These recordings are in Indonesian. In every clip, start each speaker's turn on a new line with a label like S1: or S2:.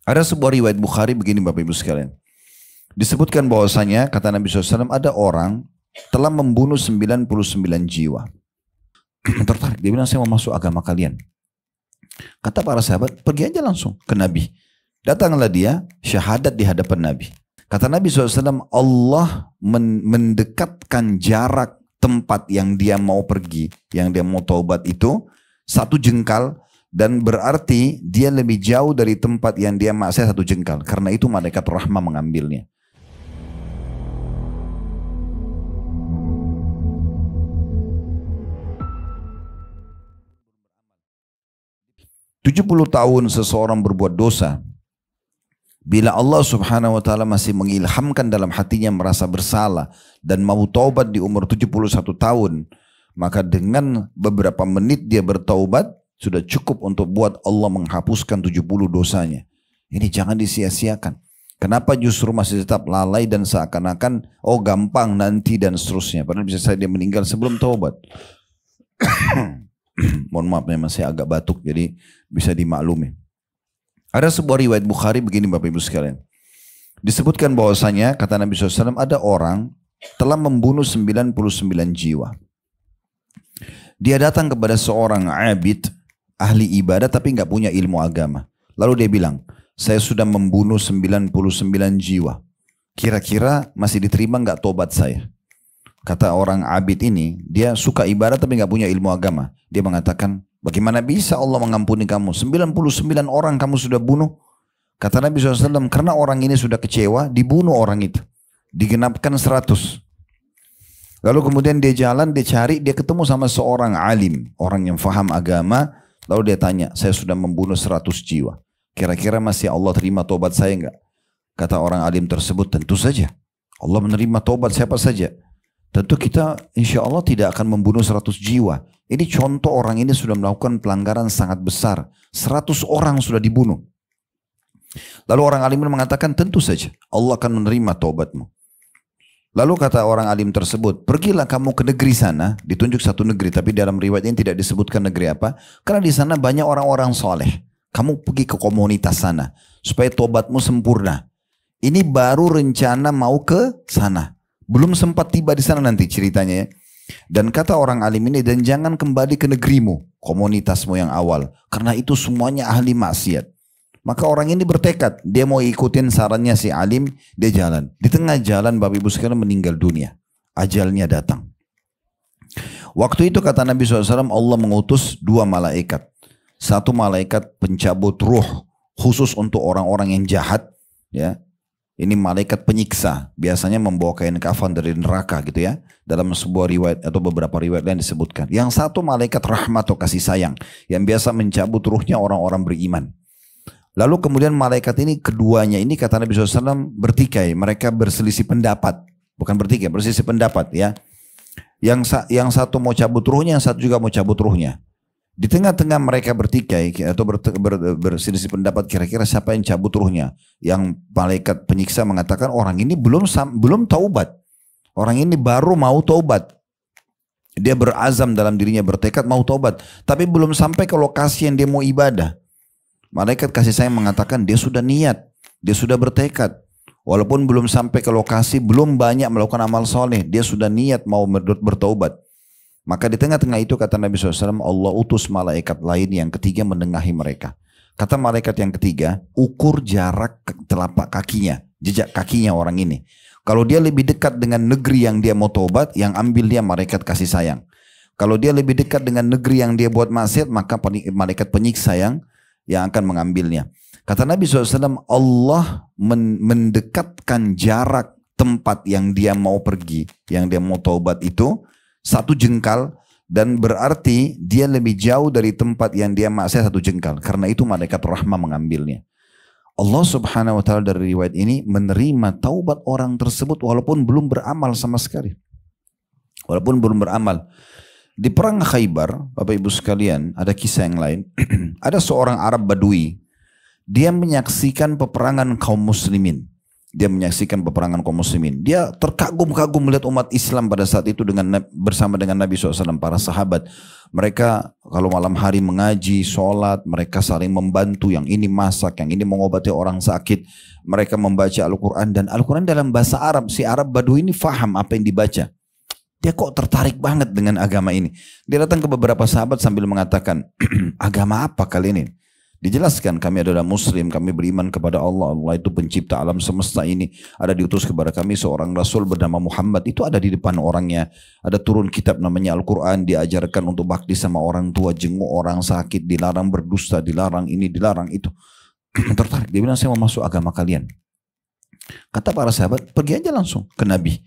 S1: Ada sebuah riwayat Bukhari begini Bapak Ibu sekalian. Disebutkan bahwasanya kata Nabi SAW ada orang telah membunuh 99 jiwa. Tertarik, dia bilang saya mau masuk agama kalian. Kata para sahabat, pergi aja langsung ke Nabi. Datanglah dia, syahadat di hadapan Nabi. Kata Nabi SAW, Allah mendekatkan jarak tempat yang dia mau pergi, yang dia mau taubat itu, 1 jengkal, dan berarti dia lebih jauh dari tempat yang dia maksiat 1 jengkal. Karena itu malaikat rahmah mengambilnya. 70 tahun seseorang berbuat dosa, bila Allah subhanahu wa ta'ala masih mengilhamkan dalam hatinya merasa bersalah dan mau taubat di umur 71 tahun, maka dengan beberapa menit dia bertaubat sudah cukup untuk buat Allah menghapuskan 70 dosanya. Ini jangan disia-siakan. Kenapa justru masih tetap lalai dan seakan-akan oh gampang nanti dan seterusnya, padahal bisa saja dia meninggal sebelum taubat. Mohon maaf memang saya agak batuk jadi bisa dimaklumi. Ada sebuah riwayat Bukhari begini Bapak Ibu sekalian. Disebutkan bahwasanya kata Nabi SAW ada orang telah membunuh 99 jiwa. Dia datang kepada seorang abid, ahli ibadah tapi nggak punya ilmu agama. Lalu dia bilang, saya sudah membunuh 99 jiwa. Kira-kira masih diterima nggak tobat saya? Kata orang abid ini, dia suka ibadah tapi nggak punya ilmu agama. Dia mengatakan, bagaimana bisa Allah mengampuni kamu? 99 orang kamu sudah bunuh. Kata Nabi SAW, karena orang ini sudah kecewa, dibunuh orang itu. Digenapkan 100. Lalu kemudian dia jalan, dia cari, dia ketemu sama seorang alim. Orang yang faham agama. Lalu dia tanya, saya sudah membunuh 100 jiwa. Kira-kira masih Allah terima tobat saya enggak? Kata orang alim tersebut, tentu saja. Allah menerima tobat siapa saja. Tentu kita insya Allah tidak akan membunuh 100 jiwa. Ini contoh orang ini sudah melakukan pelanggaran sangat besar. 100 orang sudah dibunuh. Lalu orang alim mengatakan tentu saja Allah akan menerima taubatmu. Lalu kata orang alim tersebut, pergilah kamu ke negeri sana. Ditunjuk satu negeri, tapi dalam riwayat ini tidak disebutkan negeri apa. Karena di sana banyak orang-orang soleh. Kamu pergi ke komunitas sana supaya taubatmu sempurna. Ini baru rencana mau ke sana. Belum sempat tiba di sana nanti ceritanya ya. Dan kata orang alim ini, dan jangan kembali ke negerimu, komunitasmu yang awal. Karena itu semuanya ahli maksiat. Maka orang ini bertekad, dia mau ikutin sarannya si alim, dia jalan. Di tengah jalan Bapak Ibu sekalian meninggal dunia. Ajalnya datang. Waktu itu kata Nabi SAW, Allah mengutus 2 malaikat. 1 malaikat pencabut ruh, khusus untuk orang-orang yang jahat. Ya. Ini malaikat penyiksa, biasanya membawa kain kafan dari neraka gitu ya. Dalam sebuah riwayat atau beberapa riwayat yang disebutkan. Yang 1 malaikat rahmat atau kasih sayang, yang biasa mencabut ruhnya orang-orang beriman. Lalu kemudian malaikat ini keduanya ini kata Nabi SAW bertikai, mereka berselisih pendapat. Bukan bertikai, berselisih pendapat ya. Yang satu mau cabut ruhnya, yang satu juga mau cabut ruhnya. Di tengah-tengah mereka bertikai atau berselisih pendapat kira-kira siapa yang cabut ruhnya. Yang malaikat penyiksa mengatakan orang ini belum taubat. Orang ini baru mau taubat. Dia berazam dalam dirinya bertekad mau taubat. Tapi belum sampai ke lokasi yang dia mau ibadah. Malaikat kasih sayang mengatakan dia sudah niat. Dia sudah bertekad. Walaupun belum sampai ke lokasi, belum banyak melakukan amal soleh. Dia sudah niat mau bertaubat. Maka di tengah-tengah itu kata Nabi SAW, Allah utus malaikat lain yang ketiga menengahi mereka. Kata malaikat yang ketiga, ukur jarak telapak kakinya, jejak kakinya orang ini. Kalau dia lebih dekat dengan negeri yang dia mau taubat, yang ambil dia malaikat kasih sayang. Kalau dia lebih dekat dengan negeri yang dia buat maksiat, maka malaikat penyiksa yang akan mengambilnya. Kata Nabi SAW, Allah mendekatkan jarak tempat yang dia mau pergi, yang dia mau taubat itu, 1 jengkal, dan berarti dia lebih jauh dari tempat yang dia maksiat 1 jengkal. Karena itu malaikat rahmah mengambilnya. Allah subhanahu wa ta'ala dari riwayat ini menerima taubat orang tersebut walaupun belum beramal sama sekali. Walaupun belum beramal. Di perang Khaybar, Bapak Ibu sekalian, ada kisah yang lain. Ada seorang Arab Badui. Dia menyaksikan peperangan kaum muslimin. Dia menyaksikan peperangan kaum muslimin. Dia terkagum-kagum melihat umat Islam pada saat itu bersama dengan Nabi SAW, para sahabat. Mereka kalau malam hari mengaji, sholat, mereka saling membantu. Yang ini masak, yang ini mengobati orang sakit. Mereka membaca Al-Quran, dan Al-Quran dalam bahasa Arab. Si Arab Badui ini faham apa yang dibaca. Dia kok tertarik banget dengan agama ini. Dia datang ke beberapa sahabat sambil mengatakan, agama apa kalian ini? Dijelaskan, kami adalah muslim, kami beriman kepada Allah. Allah itu pencipta alam semesta ini. Ada diutus kepada kami seorang rasul bernama Muhammad. Itu ada di depan orangnya. Ada turun kitab namanya Al-Quran. Diajarkan untuk bakti sama orang tua, jenguk orang sakit, dilarang berdusta, dilarang ini, dilarang itu. Tertarik, dia bilang saya mau masuk agama kalian. Kata para sahabat, pergi aja langsung ke Nabi.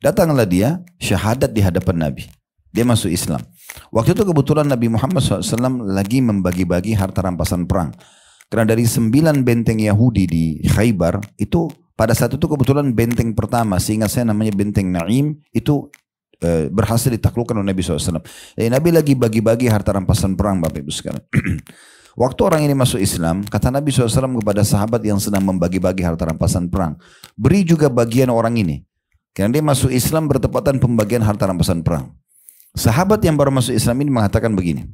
S1: Datanglah dia, syahadat di hadapan Nabi. Dia masuk Islam. Waktu itu kebetulan Nabi Muhammad SAW lagi membagi-bagi harta rampasan perang. Karena dari 9 benteng Yahudi di Khaybar, itu pada saat itu kebetulan benteng pertama, seingat saya namanya benteng Naim, itu berhasil ditaklukkan oleh Nabi SAW. Jadi Nabi lagi bagi-bagi harta rampasan perang, Bapak Ibu sekalian. Waktu orang ini masuk Islam, kata Nabi SAW kepada sahabat yang sedang membagi-bagi harta rampasan perang, beri juga bagian orang ini. Karena dia masuk Islam bertepatan pembagian harta rampasan perang. Sahabat yang baru masuk Islam ini mengatakan begini,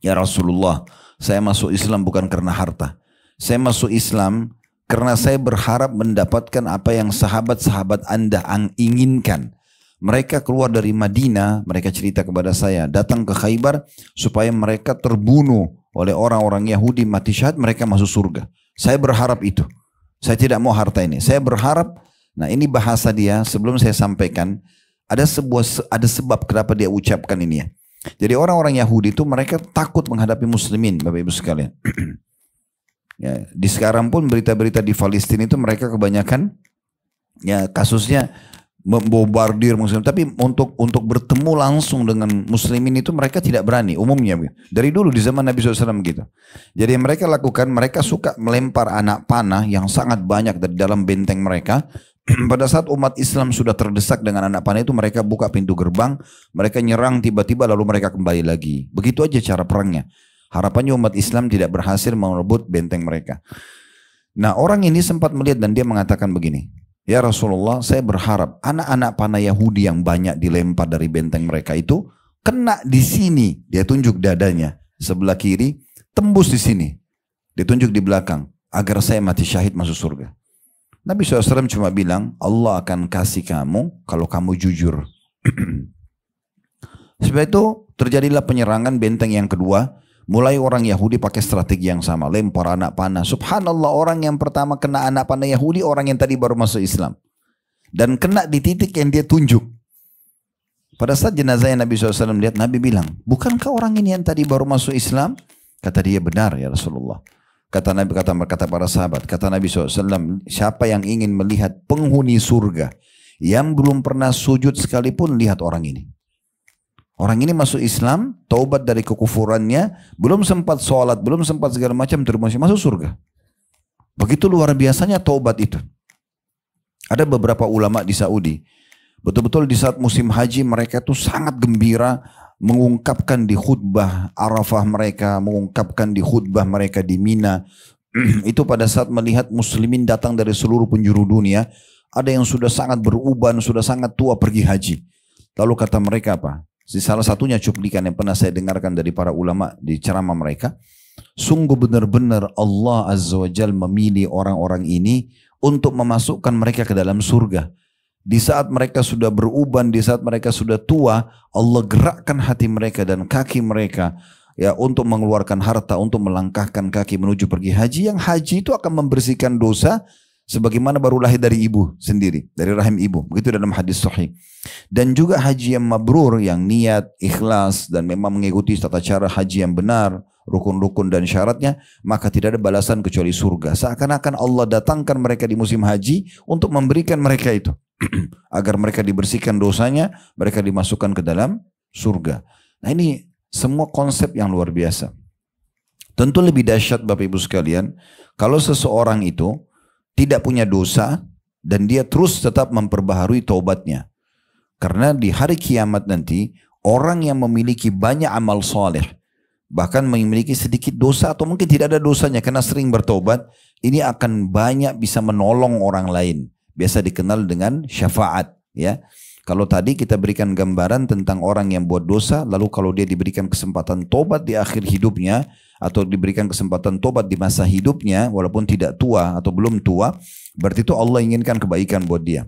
S1: ya Rasulullah, saya masuk Islam bukan karena harta. Saya masuk Islam karena saya berharap mendapatkan apa yang sahabat-sahabat Anda inginkan. Mereka keluar dari Madinah, mereka cerita kepada saya, datang ke Khaybar supaya mereka terbunuh oleh orang-orang Yahudi, mati syahid, mereka masuk surga. Saya berharap itu. Saya tidak mau harta ini. Saya berharap, nah ini bahasa dia, sebelum saya sampaikan, ada sebab kenapa dia ucapkan ini ya. Jadi orang-orang Yahudi itu mereka takut menghadapi muslimin, Bapak Ibu sekalian. Ya, di sekarang pun berita-berita di Palestina itu mereka kebanyakan ya kasusnya membombardir muslim, tapi untuk bertemu langsung dengan muslimin itu mereka tidak berani umumnya. Dari dulu di zaman Nabi SAW gitu. Jadi yang mereka lakukan, mereka suka melempar anak panah yang sangat banyak dari dalam benteng mereka. Pada saat umat Islam sudah terdesak dengan anak panah itu, mereka buka pintu gerbang, mereka nyerang tiba-tiba lalu mereka kembali lagi. Begitu aja cara perangnya. Harapannya umat Islam tidak berhasil merebut benteng mereka. Nah orang ini sempat melihat dan dia mengatakan begini, ya Rasulullah, saya berharap anak-anak panah Yahudi yang banyak dilempar dari benteng mereka itu kena di sini. Dia tunjuk dadanya sebelah kiri, tembus di sini. Dia tunjuk di belakang agar saya mati syahid masuk surga. Nabi SAW cuma bilang, Allah akan kasih kamu kalau kamu jujur. Sebab itu terjadilah penyerangan benteng yang kedua. Mulai orang Yahudi pakai strategi yang sama, lempar anak panah. Subhanallah, orang yang pertama kena anak panah Yahudi, orang yang tadi baru masuk Islam. Dan kena di titik yang dia tunjuk. Pada saat jenazah Nabi SAW lihat, Nabi bilang, bukankah orang ini yang tadi baru masuk Islam? Kata dia, benar ya Rasulullah. Kata Nabi, kata para sahabat, kata Nabi SAW, siapa yang ingin melihat penghuni surga yang belum pernah sujud sekalipun, lihat orang ini. Orang ini masuk Islam, taubat dari kekufurannya, belum sempat sholat, belum sempat segala macam, terus masuk surga. Begitu luar biasanya taubat itu. Ada beberapa ulama di Saudi, betul-betul di saat musim haji mereka tuh sangat gembira, mengungkapkan di khutbah Arafah mereka, mengungkapkan di khutbah mereka di Mina. Itu pada saat melihat muslimin datang dari seluruh penjuru dunia, ada yang sudah sangat beruban, sudah sangat tua pergi haji. Lalu kata mereka apa? Salah satunya cuplikan yang pernah saya dengarkan dari para ulama di ceramah mereka, sungguh benar-benar Allah Azza wa Jal memilih orang-orang ini untuk memasukkan mereka ke dalam surga. Di saat mereka sudah beruban, di saat mereka sudah tua, Allah gerakkan hati mereka dan kaki mereka ya untuk mengeluarkan harta, untuk melangkahkan kaki menuju pergi haji. Yang haji itu akan membersihkan dosa sebagaimana baru lahir dari ibu sendiri, dari rahim ibu. Begitu dalam hadis sahih. Dan juga haji yang mabrur, yang niat, ikhlas dan memang mengikuti tata cara haji yang benar, rukun-rukun dan syaratnya, maka tidak ada balasan kecuali surga. Seakan-akan Allah datangkan mereka di musim haji untuk memberikan mereka itu. Agar mereka dibersihkan dosanya, mereka dimasukkan ke dalam surga. Nah ini semua konsep yang luar biasa. Tentu lebih dahsyat Bapak Ibu sekalian, kalau seseorang itu tidak punya dosa dan dia terus tetap memperbaharui taubatnya. Karena di hari kiamat nanti, orang yang memiliki banyak amal soleh, bahkan memiliki sedikit dosa atau mungkin tidak ada dosanya karena sering bertobat, ini akan banyak bisa menolong orang lain. Biasa dikenal dengan syafaat, ya. Kalau tadi kita berikan gambaran tentang orang yang buat dosa, lalu kalau dia diberikan kesempatan tobat di akhir hidupnya, atau diberikan kesempatan tobat di masa hidupnya, walaupun tidak tua atau belum tua, berarti itu Allah inginkan kebaikan buat dia.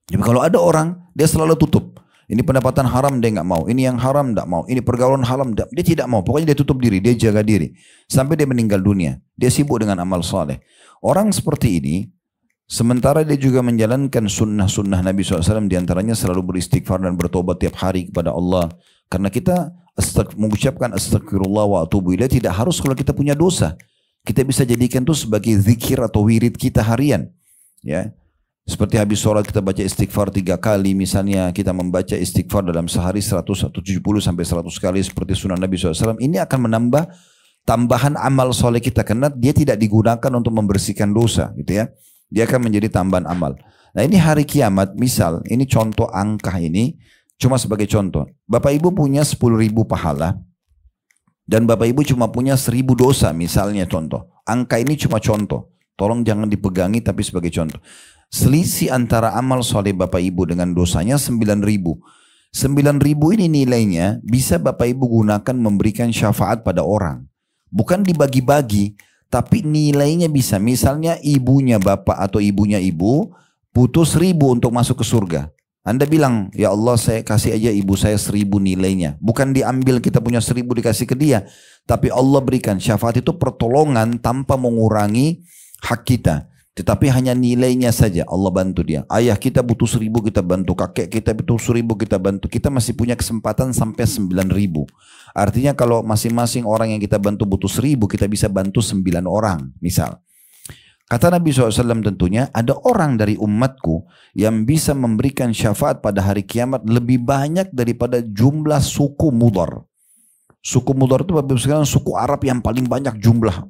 S1: Jadi kalau ada orang, dia selalu tutup. Ini pendapatan haram dia nggak mau, ini yang haram nggak mau, ini pergaulan haram dia tidak mau. Pokoknya dia tutup diri, dia jaga diri sampai dia meninggal dunia. Dia sibuk dengan amal saleh. Orang seperti ini, sementara dia juga menjalankan sunnah-sunnah Nabi SAW, diantaranya selalu beristighfar dan bertobat tiap hari kepada Allah. Karena kita mengucapkan astagfirullah wa atubu ilaih tidak harus kalau kita punya dosa. Kita bisa jadikan itu sebagai zikir atau wirid kita harian. Ya. Seperti habis sholat kita baca istighfar 3 kali, misalnya kita membaca istighfar dalam sehari 100 atau 70 sampai 100 kali seperti sunnah Nabi SAW, ini akan menambah tambahan amal soleh kita karena dia tidak digunakan untuk membersihkan dosa, gitu ya. Dia akan menjadi tambahan amal. Nah ini hari kiamat, misal ini contoh angka ini cuma sebagai contoh. Bapak Ibu punya 10.000 pahala dan Bapak Ibu cuma punya 1.000 dosa, misalnya contoh. Angka ini cuma contoh. Tolong jangan dipegangi tapi sebagai contoh. Selisih antara amal soleh Bapak Ibu dengan dosanya 9.000. 9.000 ini nilainya bisa Bapak Ibu gunakan memberikan syafaat pada orang. Bukan dibagi-bagi, tapi nilainya bisa. Misalnya ibunya Bapak atau ibunya Ibu butuh 1.000 untuk masuk ke surga. Anda bilang, ya Allah saya kasih aja ibu saya 1.000 nilainya. Bukan diambil kita punya 1.000 dikasih ke dia. Tapi Allah berikan syafaat itu pertolongan tanpa mengurangi hak kita. Tetapi hanya nilainya saja Allah bantu dia. Ayah kita butuh 1.000 kita bantu. Kakek kita butuh 1.000 kita bantu. Kita masih punya kesempatan sampai 9.000. Artinya kalau masing-masing orang yang kita bantu butuh 1.000, kita bisa bantu 9 orang misal. Kata Nabi SAW tentunya ada orang dari umatku yang bisa memberikan syafaat pada hari kiamat lebih banyak daripada jumlah suku Mudhar. Suku Mudhar itu sekarang suku Arab yang paling banyak jumlah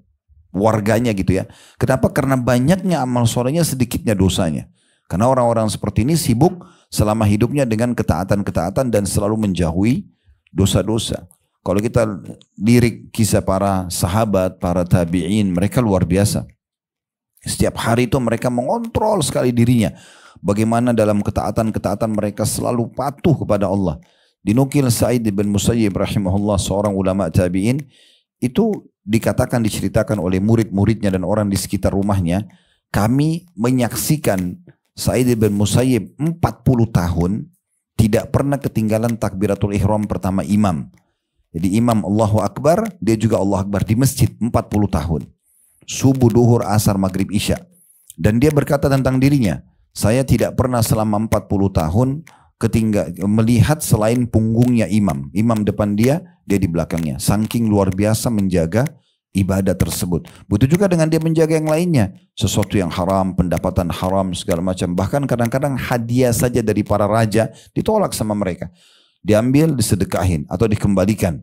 S1: warganya gitu ya. Kenapa? Karena banyaknya amal solehnya, sedikitnya dosanya. Karena orang-orang seperti ini sibuk selama hidupnya dengan ketaatan-ketaatan dan selalu menjauhi dosa-dosa. Kalau kita lirik kisah para sahabat, para tabi'in, mereka luar biasa. Setiap hari itu mereka mengontrol sekali dirinya. Bagaimana dalam ketaatan-ketaatan mereka selalu patuh kepada Allah. Dinukil Sa'id bin Musayyib rahimahullah, seorang ulama tabi'in, itu diceritakan oleh murid-muridnya dan orang di sekitar rumahnya, kami menyaksikan Sa'id bin Musayyib 40 tahun tidak pernah ketinggalan takbiratul ihram pertama imam. Jadi imam Allahu Akbar, dia juga Allahu Akbar di masjid 40 tahun. Subuh, duhur, asar, maghrib, isya. Dan dia berkata tentang dirinya, saya tidak pernah selama 40 tahun melihat selain punggungnya imam. Imam depan dia, dia di belakangnya. Saking luar biasa menjaga ibadah tersebut. Begitu juga dengan dia menjaga yang lainnya. Sesuatu yang haram, pendapatan haram, segala macam. Bahkan kadang-kadang hadiah saja dari para raja ditolak sama mereka. Diambil, disedekahin atau dikembalikan.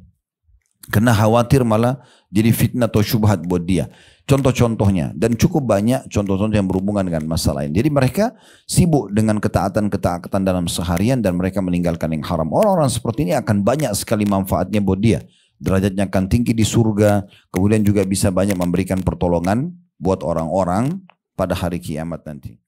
S1: Karena khawatir malah jadi fitnah atau syubhat buat dia. Contoh-contohnya, dan cukup banyak contoh-contoh yang berhubungan dengan masalah ini. Jadi mereka sibuk dengan ketaatan-ketaatan dalam seharian dan mereka meninggalkan yang haram. Orang-orang seperti ini akan banyak sekali manfaatnya buat dia. Derajatnya akan tinggi di surga, kemudian juga bisa banyak memberikan pertolongan buat orang-orang pada hari kiamat nanti.